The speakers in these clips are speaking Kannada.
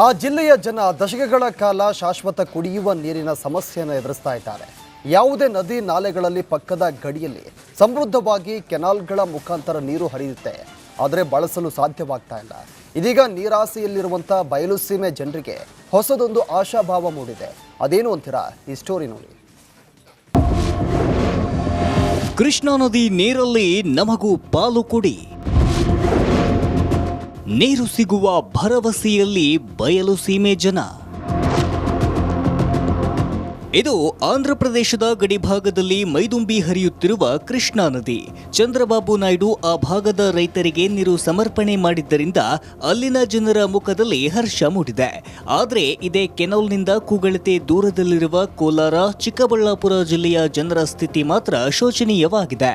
ಆ ಜಿಲ್ಲೆಯ ಜನ ದಶಕಗಳ ಕಾಲ ಶಾಶ್ವತ ಕುಡಿಯುವ ನೀರಿನ ಸಮಸ್ಯೆಯನ್ನು ಎದುರಿಸ್ತಾ ಇದ್ದಾರೆ. ಯಾವುದೇ ನದಿ ನಾಲೆಗಳಲ್ಲಿ ಪಕ್ಕದ ಗಡಿಯಲ್ಲಿ ಸಮೃದ್ಧವಾಗಿ ಕೆನಾಲ್ಗಳ ಮುಖಾಂತರ ನೀರು ಹರಿಯುತ್ತೆ, ಆದರೆ ಬಳಸಲು ಸಾಧ್ಯವಾಗ್ತಾ ಇಲ್ಲ. ಇದೀಗ ನೀರಾಸೆಯಲ್ಲಿರುವಂಥ ಬಯಲುಸೀಮೆ ಜನರಿಗೆ ಹೊಸದೊಂದು ಆಶಾಭಾವ ಮೂಡಿದೆ. ಅದೇನು ಅಂತೀರಾ? ಈ ಸ್ಟೋರಿ ನೋಡಿ. ಕೃಷ್ಣಾ ನದಿ ನೀರಲ್ಲಿ ನಮಗೂ ಪಾಲು ಕೊಡಿ. ನೀರು ಸಿಗುವ ಭರವಸೆಯಲ್ಲಿ ಬಯಲು ಸೀಮೆ ಜನ. ಇದು ಆಂಧ್ರ ಪ್ರದೇಶದ ಗಡಿಭಾಗದಲ್ಲಿ ಮೈದುಂಬಿ ಹರಿಯುತ್ತಿರುವ ಕೃಷ್ಣಾ ನದಿ. ಚಂದ್ರಬಾಬು ನಾಯ್ಡು ಆ ಭಾಗದ ರೈತರಿಗೆ ನೀರು ಸಮರ್ಪಣೆ ಮಾಡಿದ್ದರಿಂದ ಅಲ್ಲಿನ ಜನರ ಮುಖದಲ್ಲಿ ಹರ್ಷ ಮೂಡಿದೆ. ಆದರೆ ಇದೇ ಕೆನಾಲ್ನಿಂದ ಕೂಗಳತೆ ದೂರದಲ್ಲಿರುವ ಕೋಲಾರ, ಚಿಕ್ಕಬಳ್ಳಾಪುರ ಜಿಲ್ಲೆಯ ಜನರ ಸ್ಥಿತಿ ಮಾತ್ರ ಶೋಚನೀಯವಾಗಿದೆ.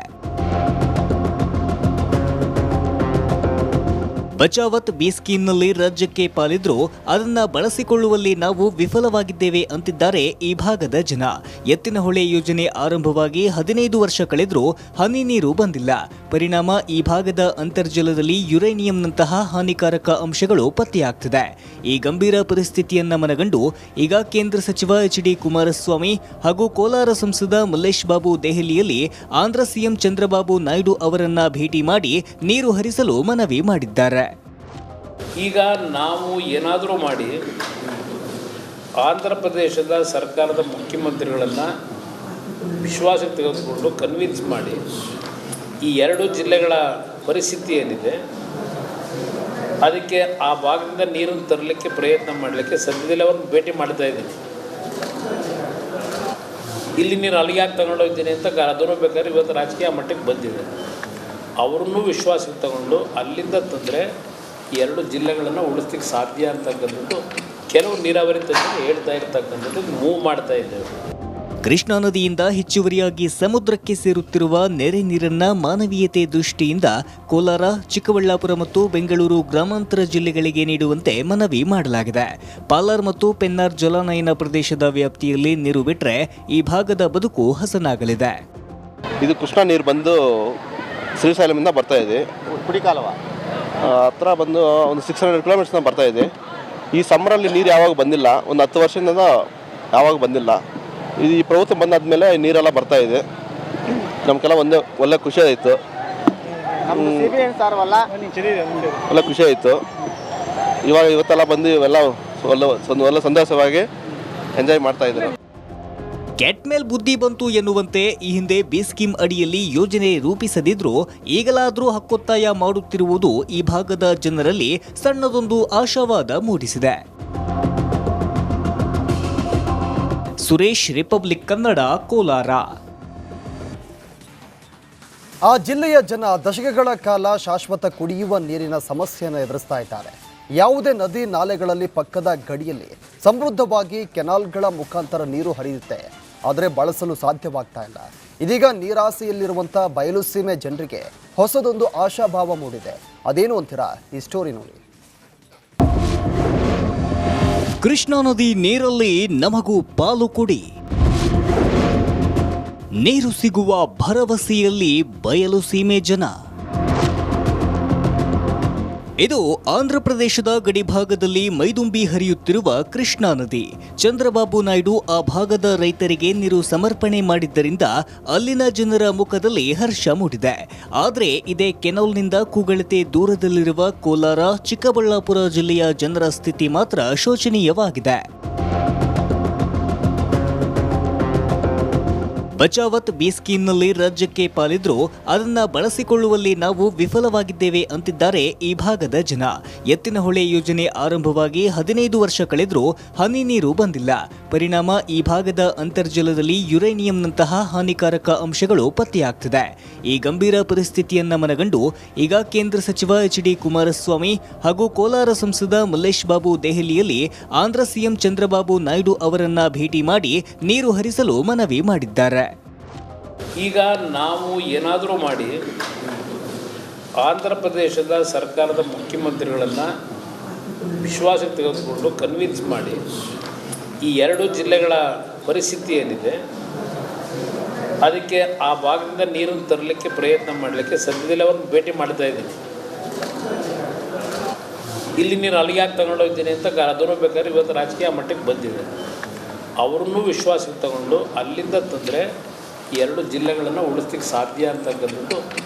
ಬಚಾವತ್ ಬಿ ಸ್ಕೀಮ್ನಲ್ಲಿ ರಾಜ್ಯಕ್ಕೆ ಪಾಲಿದ್ರೂ ಅದನ್ನ ಬಳಸಿಕೊಳ್ಳುವಲ್ಲಿ ನಾವು ವಿಫಲವಾಗಿದ್ದೇವೆ ಅಂತಿದ್ದಾರೆ ಈ ಭಾಗದ ಜನ. ಎತ್ತಿನಹೊಳೆ ಯೋಜನೆ ಆರಂಭವಾಗಿ 15 ವರ್ಷ ಕಳೆದ್ರೂ ಹನಿ ನೀರು ಬಂದಿಲ್ಲ. ಪರಿಣಾಮ ಈ ಭಾಗದ ಅಂತರ್ಜಲದಲ್ಲಿ ಯುರೇನಿಯಂನಂತಹ ಹಾನಿಕಾರಕ ಅಂಶಗಳು ಪತ್ತೆಯಾಗ್ತಿದೆ. ಈ ಗಂಭೀರ ಪರಿಸ್ಥಿತಿಯನ್ನ ಮನಗಂಡು ಈಗ ಕೇಂದ್ರ ಸಚಿವ ಎಚ್.ಡಿ. ಕುಮಾರಸ್ವಾಮಿ ಹಾಗೂ ಕೋಲಾರ ಸಂಸದ ಮಲ್ಲೇಶ್ ಬಾಬು ದೆಹಲಿಯಲ್ಲಿ ಆಂಧ್ರ ಸಿಎಂ ಚಂದ್ರಬಾಬು ನಾಯ್ಡು ಅವರನ್ನ ಭೇಟಿ ಮಾಡಿ ನೀರು ಹರಿಸಲು ಮನವಿ ಮಾಡಿದ್ದಾರೆ. ಈಗ ನಾವು ಏನಾದರೂ ಮಾಡಿ ಆಂಧ್ರ ಪ್ರದೇಶದ ಸರ್ಕಾರದ ಮುಖ್ಯಮಂತ್ರಿಗಳನ್ನು ವಿಶ್ವಾಸಕ್ಕೆ ತೆಗೆದುಕೊಂಡು ಕನ್ವಿನ್ಸ್ ಮಾಡಿ ಈ 2 ಜಿಲ್ಲೆಗಳ ಪರಿಸ್ಥಿತಿ ಏನಿದೆ ಅದಕ್ಕೆ ಆ ಭಾಗದಿಂದ ನೀರನ್ನು ತರಲಿಕ್ಕೆ ಪ್ರಯತ್ನ ಮಾಡಲಿಕ್ಕೆ ಸದ್ಯದಲ್ಲೇ ಅವ್ರನ್ನ ಭೇಟಿ ಮಾಡ್ತಾ ಇದ್ದೀನಿ. ಇಲ್ಲಿ ನೀರು ಅಲ್ಲಿಗೆ ಯಾಕೆ ತಗೊಂಡೋಗ್ತೀನಿ ಅಂತ ಅದನ್ನು ಬೇಕಾದ್ರೆ ಇವತ್ತು ರಾಜಕೀಯ ಮಟ್ಟಕ್ಕೆ ಬಂದಿದೆ. ಅವ್ರನ್ನೂ ವಿಶ್ವಾಸಕ್ಕೆ ತಗೊಂಡು ಅಲ್ಲಿಂದ ತಂದರೆ 2 ಜಿಲ್ಲೆಗಳನ್ನು ಉಳಿಸ್ಲಿಕ್ಕೆ ಸಾಧ್ಯ ಅಂತಕ್ಕಂಥದ್ದು ಕೆಲವು ನೀರಾವರಿ ತಜ್ಞರು ಹೇಳ್ತಾ ಇರ್ತಕ್ಕಂಥದ್ದು ಮೂವ್ ಮಾಡ್ತಾ ಇದ್ದೇವೆ. ಕೃಷ್ಣಾ ನದಿಯಿಂದ ಹೆಚ್ಚುವರಿಯಾಗಿ ಸಮುದ್ರಕ್ಕೆ ಸೇರುತ್ತಿರುವ ನೆರೆ ನೀರನ್ನ ಮಾನವೀಯತೆ ದೃಷ್ಟಿಯಿಂದ ಕೋಲಾರ, ಚಿಕ್ಕಬಳ್ಳಾಪುರ ಮತ್ತು ಬೆಂಗಳೂರು ಗ್ರಾಮಾಂತರ ಜಿಲ್ಲೆಗಳಿಗೆ ನೀಡುವಂತೆ ಮನವಿ ಮಾಡಲಾಗಿದೆ. ಪಾಲಾರ್ ಮತ್ತು ಪೆನ್ನಾರ್ ಜಲಾನಯನ ಪ್ರದೇಶದ ವ್ಯಾಪ್ತಿಯಲ್ಲಿ ನೀರು ಬಿಟ್ಟರೆ ಈ ಭಾಗದ ಬದುಕು ಹಸನಾಗಲಿದೆ. ಇದು ಕೃಷ್ಣಾ ನೀರು ಬಂದು ಶ್ರೀಶೈಲಮಿಂದ ಬರ್ತಾ ಇದೆ. ಕುಡಿಕಾಲವ ಹತ್ರ ಬಂದು ಒಂದು 600 ಕಿಲೋಮೀಟರ್ಸ್ನ ಬರ್ತಾ ಇದೆ. ಈ ಸಮ್ಮರಲ್ಲಿ ನೀರು ಯಾವಾಗ ಬಂದಿಲ್ಲ, ಒಂದು 10 ವರ್ಷದಿಂದ ಯಾವಾಗ ಬಂದಿಲ್ಲ. ಈ ಪ್ರಭುತ್ವ ಬಂದಾದ್ಮೇಲೆ ನೀರೆಲ್ಲ ಬರ್ತಾ ಇದೆ. ನಮಗೆಲ್ಲ ಒಳ್ಳೆ ಖುಷಿ ಆಯಿತು, ಒಳ್ಳೆ ಖುಷಿ ಆಯಿತು. ಇವತ್ತೆಲ್ಲ ಬಂದು ಇವೆಲ್ಲ ಒಳ್ಳೆ ಸಂತೋಷವಾಗಿ ಎಂಜಾಯ್ ಮಾಡ್ತಾ ಇದ್ದಾರೆ. ಕೆಟ್ಟ ಮೇಲ್ ಬುದ್ಧಿ ಬಂತು ಎನ್ನುವಂತೆ ಈ ಹಿಂದೆ ಬಿ ಸ್ಕೀಮ್ ಅಡಿಯಲ್ಲಿ ಯೋಜನೆ ರೂಪಿಸದಿದ್ರೂ ಈಗಲಾದರೂ ಹಕ್ಕೊತ್ತಾಯ ಮಾಡುತ್ತಿರುವುದು ಈ ಭಾಗದ ಜನರಲ್ಲಿ ಸಣ್ಣದೊಂದು ಆಶಾವಾದ ಮೂಡಿಸಿದೆ. ಸುರೇಶ್, ರಿಪಬ್ಲಿಕ್ ಕನ್ನಡ, ಕೋಲಾರ. ಆ ಜಿಲ್ಲೆಯ ಜನ ದಶಕಗಳ ಕಾಲ ಶಾಶ್ವತ ಕುಡಿಯುವ ನೀರಿನ ಸಮಸ್ಯೆಯನ್ನು ಎದುರಿಸ್ತಾ ಇದ್ದಾರೆ. ಯಾವುದೇ ನದಿ ನಾಲೆಗಳಲ್ಲಿ ಪಕ್ಕದ ಗಡಿಯಲ್ಲಿ ಸಮೃದ್ಧವಾಗಿ ಕೆನಾಲ್ಗಳ ಮುಖಾಂತರ ನೀರು ಹರಿಯುತ್ತೆ, ಆದರೆ ಬಳಸಲು ಸಾಧ್ಯವಾಗ್ತಾ ಇಲ್ಲ. ಇದೀಗ ನೀರಾಸೆಯಲ್ಲಿರುವಂಥ ಬಯಲುಸೀಮೆ ಜನರಿಗೆ ಹೊಸದೊಂದು ಆಶಾಭಾವ ಮೂಡಿದೆ. ಅದೇನು ಅಂತೀರಾ? ಈ ಸ್ಟೋರಿ ನೋಡಿ. ಕೃಷ್ಣಾ ನದಿ ನೀರಲ್ಲಿ ನಮಗೂ ಪಾಲು ಕೊಡಿ. ನೀರು ಸಿಗುವ ಭರವಸೆಯಲ್ಲಿ ಬಯಲು ಸೀಮೆ ಜನ. ಇದು ಆಂಧ್ರ ಪ್ರದೇಶದ ಗಡಿಭಾಗದಲ್ಲಿ ಮೈದುಂಬಿ ಹರಿಯುತ್ತಿರುವ ಕೃಷ್ಣಾ ನದಿ. ಚಂದ್ರಬಾಬು ನಾಯ್ಡು ಆ ಭಾಗದ ರೈತರಿಗೆ ನೀರು ಸಮರ್ಪಣೆ ಮಾಡಿದ್ದರಿಂದ ಅಲ್ಲಿನ ಜನರ ಮುಖದಲ್ಲಿ ಹರ್ಷ ಮೂಡಿದೆ. ಆದರೆ ಇದೇ ಕೆನಾಲ್ನಿಂದ ಕೂಗಳತೆ ದೂರದಲ್ಲಿರುವ ಕೋಲಾರ, ಚಿಕ್ಕಬಳ್ಳಾಪುರ ಜಿಲ್ಲೆಯ ಜನರ ಸ್ಥಿತಿ ಮಾತ್ರ ಶೋಚನೀಯವಾಗಿದೆ. ಬಚಾವತ್ ಬಿ ಸ್ಕೀಮ್ನಲ್ಲಿ ರಾಜ್ಯಕ್ಕೆ ಪಾಲಿದ್ರೂ ಅದನ್ನ ಬಳಸಿಕೊಳ್ಳುವಲ್ಲಿ ನಾವು ವಿಫಲವಾಗಿದ್ದೇವೆ ಅಂತಿದ್ದಾರೆ ಈ ಭಾಗದ ಜನ. ಎತ್ತಿನಹೊಳೆ ಯೋಜನೆ ಆರಂಭವಾಗಿ 15 ವರ್ಷ ಕಳೆದ್ರೂ ಹನಿ ನೀರು ಬಂದಿಲ್ಲ. ಪರಿಣಾಮ ಈ ಭಾಗದ ಅಂತರ್ಜಲದಲ್ಲಿ ಯುರೇನಿಯಂನಂತಹ ಹಾನಿಕಾರಕ ಅಂಶಗಳು ಪತ್ತೆಯಾಗ್ತಿದೆ. ಈ ಗಂಭೀರ ಪರಿಸ್ಥಿತಿಯನ್ನ ಮನಗಂಡು ಈಗ ಕೇಂದ್ರ ಸಚಿವ ಎಚ್.ಡಿ. ಕುಮಾರಸ್ವಾಮಿ ಹಾಗೂ ಕೋಲಾರ ಸಂಸದ ಮಲ್ಲೇಶ್ ಬಾಬು ದೆಹಲಿಯಲ್ಲಿ ಆಂಧ್ರ ಸಿಎಂ ಚಂದ್ರಬಾಬು ನಾಯ್ಡು ಅವರನ್ನ ಭೇಟಿ ಮಾಡಿ ನೀರು ಹರಿಸಲು ಮನವಿ ಮಾಡಿದ್ದಾರೆ. ಈಗ ನಾವು ಏನಾದರೂ ಮಾಡಿ ಆಂಧ್ರ ಪ್ರದೇಶದ ಸರ್ಕಾರದ ಮುಖ್ಯಮಂತ್ರಿಗಳನ್ನು ವಿಶ್ವಾಸಕ್ಕೆ ತೆಗೆದುಕೊಂಡು ಕನ್ವಿನ್ಸ್ ಮಾಡಿ ಈ 2 ಜಿಲ್ಲೆಗಳ ಪರಿಸ್ಥಿತಿ ಏನಿದೆ ಅದಕ್ಕೆ ಆ ಭಾಗದಿಂದ ನೀರನ್ನು ತರಲಿಕ್ಕೆ ಪ್ರಯತ್ನ ಮಾಡಲಿಕ್ಕೆ ಸದ್ಯದಲ್ಲೇ ಅವ್ರನ್ನ ಭೇಟಿ ಮಾಡ್ತಾ ಇದ್ದೀನಿ. ಇಲ್ಲಿ ನೀರು ಅಲ್ಲಿಗೆ ಯಾಕೆ ತಗೊಂಡೋಗ್ತೀನಿ ಅಂತ ಅದನ್ನು ಬೇಕಾದ್ರೆ ಇವತ್ತು ರಾಜಕೀಯ ಮಟ್ಟಕ್ಕೆ ಬಂದಿದೆ. ಅವ್ರನ್ನೂ ವಿಶ್ವಾಸಕ್ಕೆ ತಗೊಂಡು ಅಲ್ಲಿಂದ ತಂದರೆ ಎರಡು ಜಿಲ್ಲೆಗಳನ್ನು ಉಳಿಸ್ಲಿಕ್ಕೆ ಸಾಧ್ಯ ಅಂತಕ್ಕಂಥದ್ದು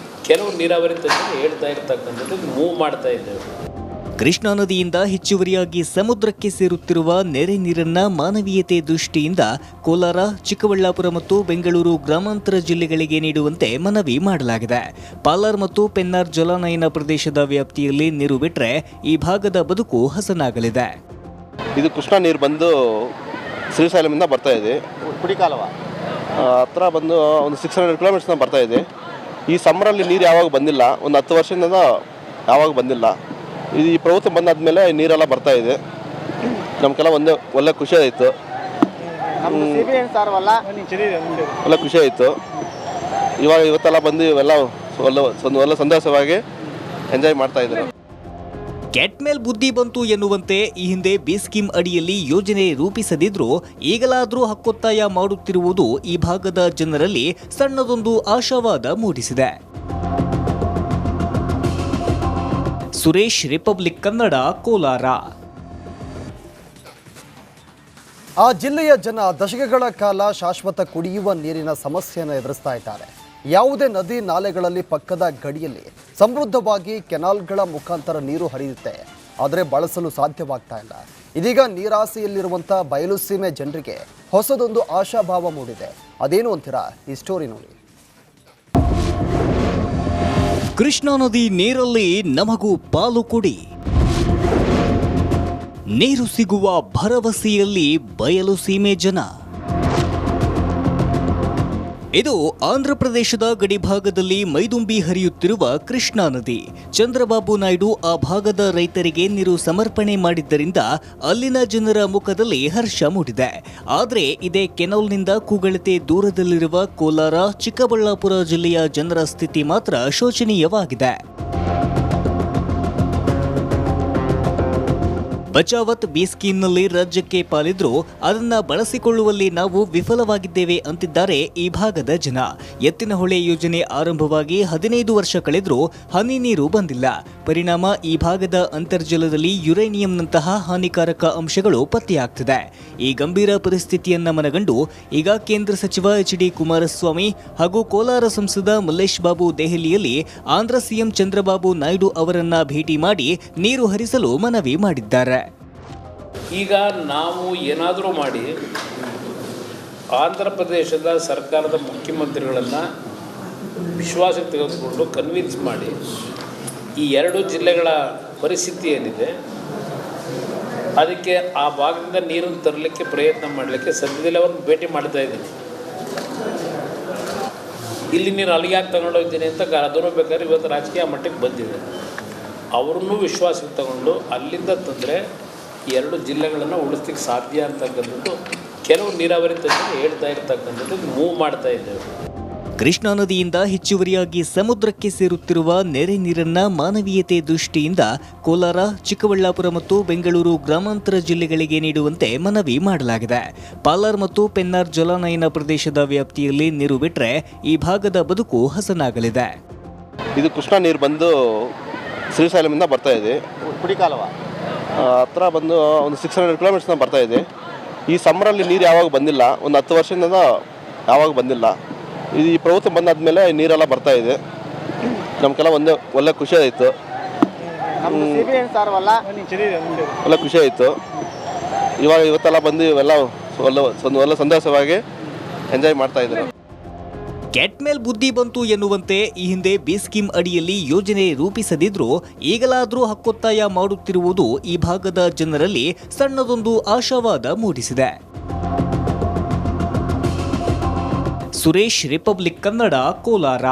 ಕೆಲವು ನೀರಾವರಿ ತಜ್ಞರು ಹೇಳ್ತಾ ಇರ್ತಕ್ಕಂಥದ್ದು ಮೂವ್ ಮಾಡ್ತಾ ಇದ್ದೇವೆ. ಕೃಷ್ಣಾ ನದಿಯಿಂದ ಹೆಚ್ಚುವರಿಯಾಗಿ ಸಮುದ್ರಕ್ಕೆ ಸೇರುತ್ತಿರುವ ನೆರೆ ನೀರನ್ನ ಮಾನವೀಯತೆ ದೃಷ್ಟಿಯಿಂದ ಕೋಲಾರ, ಚಿಕ್ಕಬಳ್ಳಾಪುರ ಮತ್ತು ಬೆಂಗಳೂರು ಗ್ರಾಮಾಂತರ ಜಿಲ್ಲೆಗಳಿಗೆ ನೀಡುವಂತೆ ಮನವಿ ಮಾಡಲಾಗಿದೆ. ಪಾಲಾರ್ ಮತ್ತು ಪೆನ್ನಾರ್ ಜಲಾನಯನ ಪ್ರದೇಶದ ವ್ಯಾಪ್ತಿಯಲ್ಲಿ ನೀರು ಬಿಟ್ಟರೆ ಈ ಭಾಗದ ಬದುಕು ಹಸನಾಗಲಿದೆ. ಇದು ಕೃಷ್ಣಾ ನೀರು ಬಂದು ಶ್ರೀಶೈಲಮಿಂದ ಬರ್ತಾ ಇದೆ. ಕುಡಿಕಾಲವ ಹತ್ರ ಬಂದು ಒಂದು 600 ಕಿಲೋಮೀಟರ್ಸ್ನ ಬರ್ತಾ ಇದೆ. ಈ ಸಮ್ಮರಲ್ಲಿ ನೀರು ಯಾವಾಗ ಬಂದಿಲ್ಲ, ಒಂದು 10 ವರ್ಷದಿಂದ ಯಾವಾಗ ಬಂದಿಲ್ಲ. ಈ ಪ್ರಭುತ್ವ ಬಂದಾದ್ಮೇಲೆ ನೀರೆಲ್ಲ ಬರ್ತಾ ಇದೆ. ನಮಗೆಲ್ಲ ಒಳ್ಳೆ ಖುಷಿ ಆಯಿತು, ಒಳ್ಳೆ ಖುಷಿ ಆಯಿತು. ಇವತ್ತೆಲ್ಲ ಬಂದು ಇವೆಲ್ಲ ಒಳ್ಳೆ ಸಂತೋಷವಾಗಿ ಎಂಜಾಯ್ ಮಾಡ್ತಾ ಇದ್ದಾರೆ. ಕೆಟ್ಟ ಮೇಲ್ ಬುದ್ಧಿ ಬಂತು ಎನ್ನುವಂತೆ ಈ ಹಿಂದೆ ಬಿ ಸ್ಕೀಮ್ ಅಡಿಯಲ್ಲಿ ಯೋಜನೆ ರೂಪಿಸದಿದ್ರೂ ಈಗಲಾದರೂ ಹಕ್ಕೊತ್ತಾಯ ಮಾಡುತ್ತಿರುವುದು ಈ ಭಾಗದ ಜನರಲ್ಲಿ ಸಣ್ಣದೊಂದು ಆಶಾವಾದ ಮೂಡಿಸಿದೆ. ಸುರೇಶ್, ರಿಪಬ್ಲಿಕ್ ಕನ್ನಡ, ಕೋಲಾರ. ಆ ಜಿಲ್ಲೆಯ ಜನ ದಶಕಗಳ ಕಾಲ ಶಾಶ್ವತ ಕುಡಿಯುವ ನೀರಿನ ಸಮಸ್ಯೆಯನ್ನು ಎದುರಿಸ್ತಾ ಇದ್ದಾರೆ. ಯಾವುದೇ ನದಿ ನಾಲೆಗಳಲ್ಲಿ ಪಕ್ಕದ ಗಡಿಯಲ್ಲಿ ಸಮೃದ್ಧವಾಗಿ ಕೆನಾಲ್ಗಳ ಮುಖಾಂತರ ನೀರು ಹರಿಯುತ್ತೆ, ಆದರೆ ಬಳಸಲು ಸಾಧ್ಯವಾಗ್ತಾ ಇಲ್ಲ. ಇದೀಗ ನೀರಾಸೆಯಲ್ಲಿರುವಂಥ ಬಯಲು ಸೀಮೆ ಜನರಿಗೆ ಹೊಸದೊಂದು ಆಶಾಭಾವ ಮೂಡಿದೆ. ಅದೇನು ಅಂತೀರಾ? ಈ ಸ್ಟೋರಿ ನೋಡಿ. ಕೃಷ್ಣಾ ನದಿ ನೀರಲ್ಲಿ ನಮಗೂ ಪಾಲು ಕೊಡಿ. ನೀರು ಸಿಗುವ ಭರವಸೆಯಲ್ಲಿ ಬಯಲು ಸೀಮೆ ಜನ. ಇದು ಆಂಧ್ರ ಪ್ರದೇಶದ ಗಡಿಭಾಗದಲ್ಲಿ ಮೈದುಂಬಿ ಹರಿಯುತ್ತಿರುವ ಕೃಷ್ಣಾ ನದಿ. ಚಂದ್ರಬಾಬು ನಾಯ್ಡು ಆ ಭಾಗದ ರೈತರಿಗೆ ನೀರು ಸಮರ್ಪಣೆ ಮಾಡಿದ್ದರಿಂದ ಅಲ್ಲಿನ ಜನರ ಮುಖದಲ್ಲಿ ಹರ್ಷ ಮೂಡಿದೆ. ಆದರೆ ಇದೇ ಕೆನಾಲ್ನಿಂದ ಕೂಗಳತೆ ದೂರದಲ್ಲಿರುವ ಕೋಲಾರ, ಚಿಕ್ಕಬಳ್ಳಾಪುರ ಜಿಲ್ಲೆಯ ಜನರ ಸ್ಥಿತಿ ಮಾತ್ರ ಶೋಚನೀಯವಾಗಿದೆ. ಬಚಾವತ್ ಬಿ ಸ್ಕೀಮ್ನಲ್ಲಿ ರಾಜ್ಯಕ್ಕೆ ಪಾಲಿದ್ರೂ ಅದನ್ನ ಬಳಸಿಕೊಳ್ಳುವಲ್ಲಿ ನಾವು ವಿಫಲವಾಗಿದ್ದೇವೆ ಅಂತಿದ್ದಾರೆ ಈ ಭಾಗದ ಜನ. ಎತ್ತಿನಹೊಳೆ ಯೋಜನೆ ಆರಂಭವಾಗಿ 15 ವರ್ಷ ಕಳೆದ್ರೂ ಹನಿ ನೀರು ಬಂದಿಲ್ಲ. ಪರಿಣಾಮ ಈ ಭಾಗದ ಅಂತರ್ಜಲದಲ್ಲಿ ಯುರೇನಿಯಂನಂತಹ ಹಾನಿಕಾರಕ ಅಂಶಗಳು ಪತ್ತೆಯಾಗ್ತಿದೆ. ಈ ಗಂಭೀರ ಪರಿಸ್ಥಿತಿಯನ್ನ ಮನಗಂಡು ಈಗ ಕೇಂದ್ರ ಸಚಿವ ಎಚ್.ಡಿ. ಕುಮಾರಸ್ವಾಮಿ ಹಾಗೂ ಕೋಲಾರ ಸಂಸದ ಮಲ್ಲೇಶ್ ಬಾಬು ದೆಹಲಿಯಲ್ಲಿ ಆಂಧ್ರ ಸಿಎಂ ಚಂದ್ರಬಾಬು ನಾಯ್ಡು ಅವರನ್ನ ಭೇಟಿ ಮಾಡಿ ನೀರು ಹರಿಸಲು ಮನವಿ ಮಾಡಿದ್ದಾರೆ. ಈಗ ನಾವು ಏನಾದರೂ ಮಾಡಿ ಆಂಧ್ರ ಪ್ರದೇಶದ ಸರ್ಕಾರದ ಮುಖ್ಯಮಂತ್ರಿಗಳನ್ನು ವಿಶ್ವಾಸಕ್ಕೆ ತೆಗೆದುಕೊಂಡು ಕನ್ವಿನ್ಸ್ ಮಾಡಿ ಈ ಎರಡು ಜಿಲ್ಲೆಗಳ ಪರಿಸ್ಥಿತಿ ಏನಿದೆ ಅದಕ್ಕೆ ಆ ಭಾಗದಿಂದ ನೀರನ್ನು ತರಲಿಕ್ಕೆ ಪ್ರಯತ್ನ ಮಾಡಲಿಕ್ಕೆ ಸದ್ಯದಲ್ಲೇ ಅವ್ರನ್ನ ಭೇಟಿ ಮಾಡ್ತಾ ಇದ್ದೀನಿ. ಇಲ್ಲಿ ನೀರು ಅಲ್ಲಿಗೆ ಯಾಕೆ ತಗೊಂಡೋಗ್ತೀನಿ ಅಂತ ಅದನ್ನು ಬೇಕಾದ್ರೆ ಇವತ್ತು ರಾಜಕೀಯ ಮಟ್ಟಕ್ಕೆ ಬಂದಿದೆ. ಅವ್ರನ್ನೂ ವಿಶ್ವಾಸಕ್ಕೆ ತಗೊಂಡು ಅಲ್ಲಿಂದ ತಂದರೆ ಎರಡು ಜಿಲ್ಲೆಗಳನ್ನು ಉಳಿಸ್ಲಿಕ್ಕೆ ಸಾಧ್ಯ ಅಂತಕ್ಕಂಥದ್ದು ಕೆಲವು ನೀರಾವರಿ ತಜ್ಞರು ಹೇಳ್ತಾ ಇರ್ತಕ್ಕಂಥದ್ದು ಮೂವ್ ಮಾಡ್ತಾ ಇದ್ದೇವೆ. ಕೃಷ್ಣಾ ನದಿಯಿಂದ ಹೆಚ್ಚುವರಿಯಾಗಿ ಸಮುದ್ರಕ್ಕೆ ಸೇರುತ್ತಿರುವ ನೆರೆ ನೀರನ್ನ ಮಾನವೀಯತೆ ದೃಷ್ಟಿಯಿಂದ ಕೋಲಾರ, ಚಿಕ್ಕಬಳ್ಳಾಪುರ ಮತ್ತು ಬೆಂಗಳೂರು ಗ್ರಾಮಾಂತರ ಜಿಲ್ಲೆಗಳಿಗೆ ನೀಡುವಂತೆ ಮನವಿ ಮಾಡಲಾಗಿದೆ. ಪಾಲಾರ್ ಮತ್ತು ಪೆನ್ನಾರ್ ಜಲಾನಯನ ಪ್ರದೇಶದ ವ್ಯಾಪ್ತಿಯಲ್ಲಿ ನೀರು ಬಿಟ್ಟರೆ ಈ ಭಾಗದ ಬದುಕು ಹಸನಾಗಲಿದೆ. ಇದು ಕೃಷ್ಣಾ ನೀರು ಬಂದು ಶ್ರೀಶೈಲಮಿಂದ ಬರ್ತಾ ಇದೆ. ಕುಡಿಕಾಲವ ಹತ್ರ ಬಂದು ಒಂದು 600 ಕಿಲೋಮೀಟರ್ಸ್ನ ಬರ್ತಾ ಇದೆ. ಈ ಸಮ್ಮರಲ್ಲಿ ನೀರು ಯಾವಾಗ ಬಂದಿಲ್ಲ, ಒಂದು 10 ವರ್ಷದಿಂದ ಯಾವಾಗ ಬಂದಿಲ್ಲ. ಈ ಪ್ರಭುತ್ವ ಬಂದಾದ್ಮೇಲೆ ನೀರೆಲ್ಲ ಬರ್ತಾ ಇದೆ. ನಮಗೆಲ್ಲ ಒಳ್ಳೆ ಖುಷಿ ಆಯಿತು, ಒಳ್ಳೆ ಖುಷಿ ಆಯಿತು. ಇವತ್ತೆಲ್ಲ ಬಂದು ಇವೆಲ್ಲ ಒಳ್ಳೆ ಸಂತೋಷವಾಗಿ ಎಂಜಾಯ್ ಮಾಡ್ತಾ ಇದ್ದಾರೆ. ಕೆಟ್ಟ ಮೇಲ್ ಬುದ್ಧಿ ಬಂತು ಎನ್ನುವಂತೆ ಈ ಹಿಂದೆ ಬಿ ಸ್ಕೀಮ್ ಅಡಿಯಲ್ಲಿ ಯೋಜನೆ ರೂಪಿಸದಿದ್ರೂ ಈಗಲಾದರೂ ಹಕ್ಕೊತ್ತಾಯ ಮಾಡುತ್ತಿರುವುದು ಈ ಭಾಗದ ಜನರಲ್ಲಿ ಸಣ್ಣದೊಂದು ಆಶಾವಾದ ಮೂಡಿಸಿದೆ. ಸುರೇಶ್, ರಿಪಬ್ಲಿಕ್ ಕನ್ನಡ, ಕೋಲಾರ.